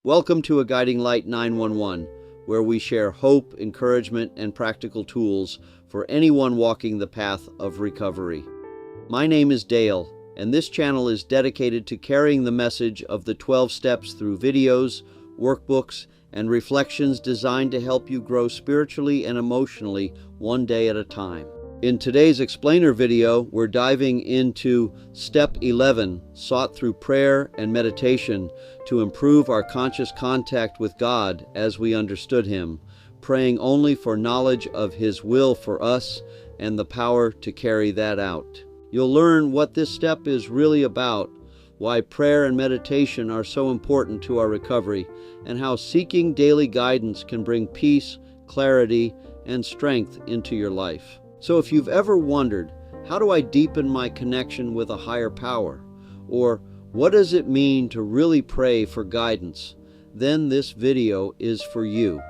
Welcome to A Guiding Light 911, where we share hope, encouragement, and practical tools for anyone walking the path of recovery. My name is Dale, and this channel is dedicated to carrying the message of the 12 steps through videos, workbooks, and reflections designed to help you grow spiritually and emotionally one day at a time. In today's explainer video, we're diving into Step 11, sought through prayer and meditation to improve our conscious contact with God as we understood Him, praying only for knowledge of His will for us and the power to carry that out. You'll learn what this step is really about, why prayer and meditation are so important to our recovery, and how seeking daily guidance can bring peace, clarity, and strength into your life. So if you've ever wondered, how do I deepen my connection with a higher power? Or what does it mean to really pray for guidance? Then this video is for you.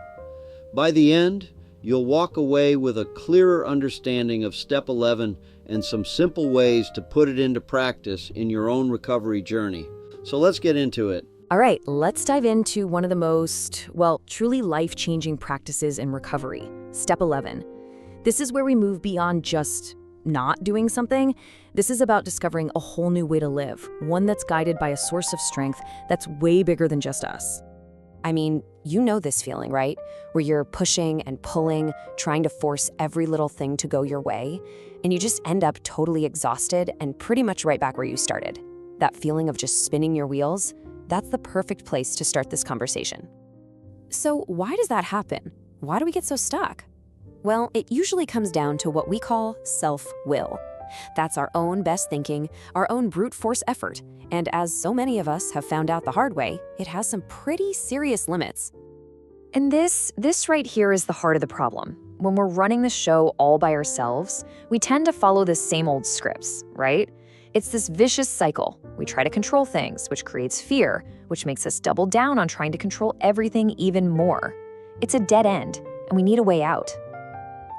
By the end, you'll walk away with a clearer understanding of Step 11 and some simple ways to put it into practice in your own recovery journey. So let's get into it. All right, let's dive into one of the most, truly life-changing practices in recovery, Step 11. This is where we move beyond just not doing something. This is about discovering a whole new way to live, one that's guided by a source of strength that's way bigger than just us. I mean, you know this feeling, right? Where you're pushing and pulling, trying to force every little thing to go your way, and you just end up totally exhausted and pretty much right back where you started. That feeling of just spinning your wheels, that's the perfect place to start this conversation. So why does that happen? Why do we get so stuck? Well, it usually comes down to what we call self-will. That's our own best thinking, our own brute force effort, and as so many of us have found out the hard way, it has some pretty serious limits. And this right here is the heart of the problem. When we're running the show all by ourselves, we tend to follow the same old scripts, right? It's this vicious cycle. We try to control things, which creates fear, which makes us double down on trying to control everything even more. It's a dead end, and we need a way out.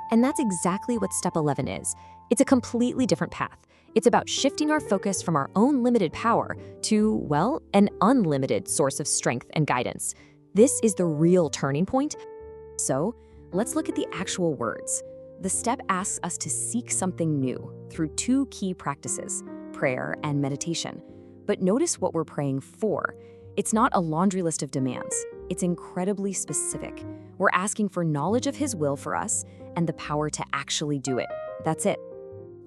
And that's exactly what Step 11 is. It's a completely different path. It's about shifting our focus from our own limited power to, well, an unlimited source of strength and guidance. This is the real turning point. So, let's look at the actual words. The step asks us to seek something new through two key practices, prayer and meditation. But notice what we're praying for. It's not a laundry list of demands. It's incredibly specific. We're asking for knowledge of His will for us and the power to actually do it. That's it.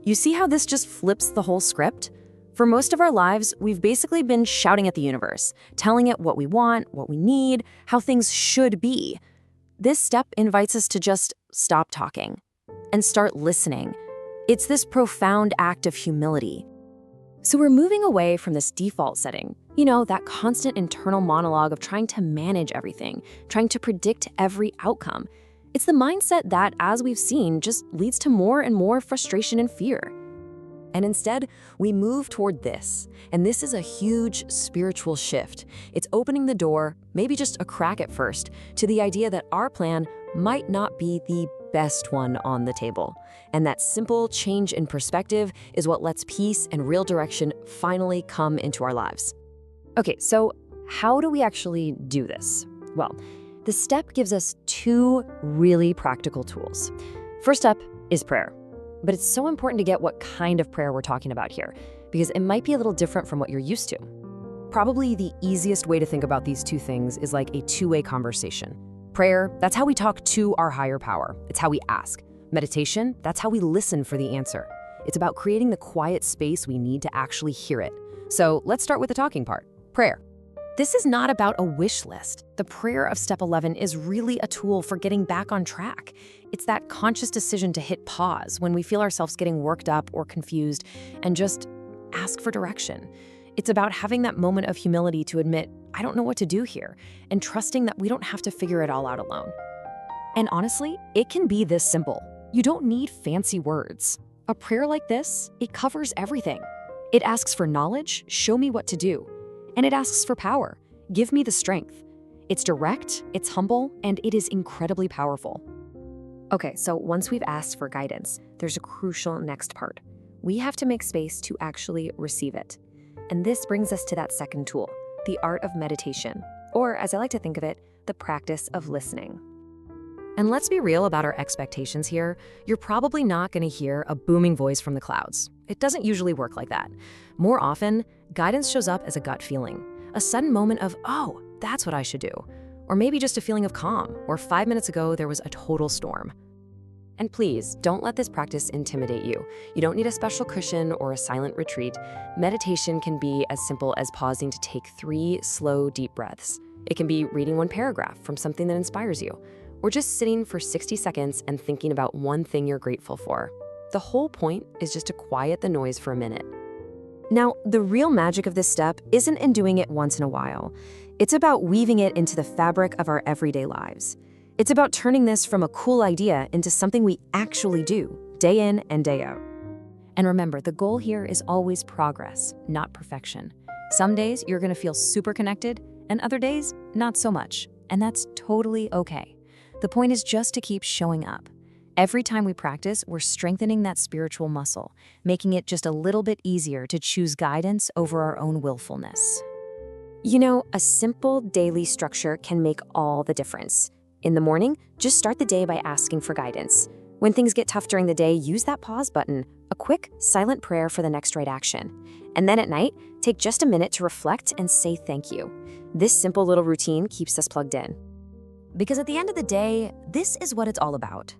You see how this just flips the whole script? For most of our lives, we've basically been shouting at the universe, telling it what we want, what we need, how things should be. This step invites us to just stop talking and start listening. It's this profound act of humility. So we're moving away from this default setting, that constant internal monologue of trying to manage everything, trying to predict every outcome. It's the mindset that, as we've seen, just leads to more and more frustration and fear. And instead, we move toward this. And this is a huge spiritual shift. It's opening the door, maybe just a crack at first, to the idea that our plan might not be the best one on the table. And that simple change in perspective is what lets peace and real direction finally come into our lives. Okay, so how do we actually do this? Well, the step gives us two really practical tools. First up is prayer. But it's so important to get what kind of prayer we're talking about here, because it might be a little different from what you're used to. Probably the easiest way to think about these two things is like a two-way conversation. Prayer, that's how we talk to our higher power. It's how we ask. Meditation, that's how we listen for the answer. It's about creating the quiet space we need to actually hear it. So let's start with the talking part, prayer. This is not about a wish list. The prayer of Step 11 is really a tool for getting back on track. It's that conscious decision to hit pause when we feel ourselves getting worked up or confused and just ask for direction. It's about having that moment of humility to admit, I don't know what to do here, and trusting that we don't have to figure it all out alone. And honestly, it can be this simple. You don't need fancy words. A prayer like this, it covers everything. It asks for knowledge, show me what to do. And it asks for power, give me the strength. It's direct, it's humble, and it is incredibly powerful. Okay, so once we've asked for guidance, there's a crucial next part. We have to make space to actually receive it. And this brings us to that second tool, the art of meditation. or as I like to think of it, the practice of listening. And let's be real about our expectations here. You're probably not going to hear a booming voice from the clouds. It doesn't usually work like that. More often, guidance shows up as a gut feeling, a sudden moment of, oh, that's what I should do. Or maybe just a feeling of calm, or 5 minutes ago there was a total storm. And please, don't let this practice intimidate you. You don't need a special cushion or a silent retreat. Meditation can be as simple as pausing to take 3 slow, deep breaths. It can be reading one paragraph from something that inspires you, or just sitting for 60 seconds and thinking about one thing you're grateful for. The whole point is just to quiet the noise for a minute. Now, the real magic of this step isn't in doing it once in a while. It's about weaving it into the fabric of our everyday lives. It's about turning this from a cool idea into something we actually do, day in and day out. And remember, the goal here is always progress, not perfection. Some days you're going to feel super connected, and other days, not so much. And that's totally okay. The point is just to keep showing up. Every time we practice, we're strengthening that spiritual muscle, making it just a little bit easier to choose guidance over our own willfulness. You know, a simple daily structure can make all the difference. In the morning, just start the day by asking for guidance. When things get tough during the day, use that pause button, a quick, silent prayer for the next right action. And then at night, take just a minute to reflect and say thank you. This simple little routine keeps us plugged in. Because at the end of the day, this is what it's all about.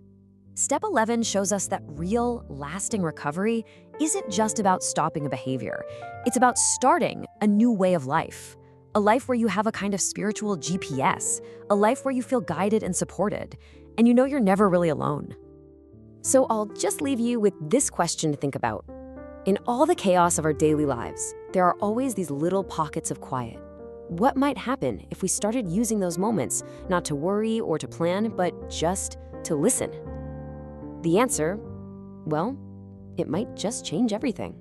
Step 11 shows us that real, lasting recovery isn't just about stopping a behavior. It's about starting a new way of life. A life where you have a kind of spiritual GPS, a life where you feel guided and supported, and you know you're never really alone. So I'll just leave you with this question to think about. In all the chaos of our daily lives, there are always these little pockets of quiet. What might happen if we started using those moments, not to worry or to plan, but just to listen? The answer, well, it might just change everything.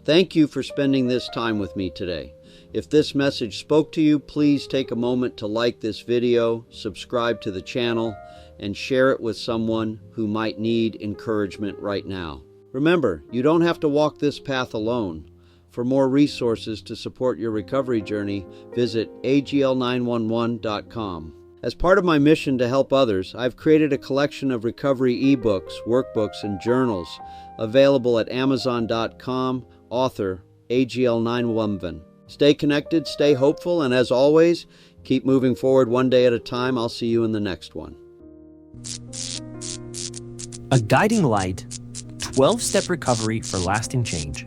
Thank you for spending this time with me today. If this message spoke to you, please take a moment to like this video, subscribe to the channel, and share it with someone who might need encouragement right now. Remember, you don't have to walk this path alone. For more resources to support your recovery journey, visit agl911.com. As part of my mission to help others, I've created a collection of recovery ebooks, workbooks, and journals available at amazon.com, author AGL911. Stay connected, stay hopeful, and as always, keep moving forward one day at a time. I'll see you in the next one. A Guiding Light, 12-Step Recovery for Lasting Change.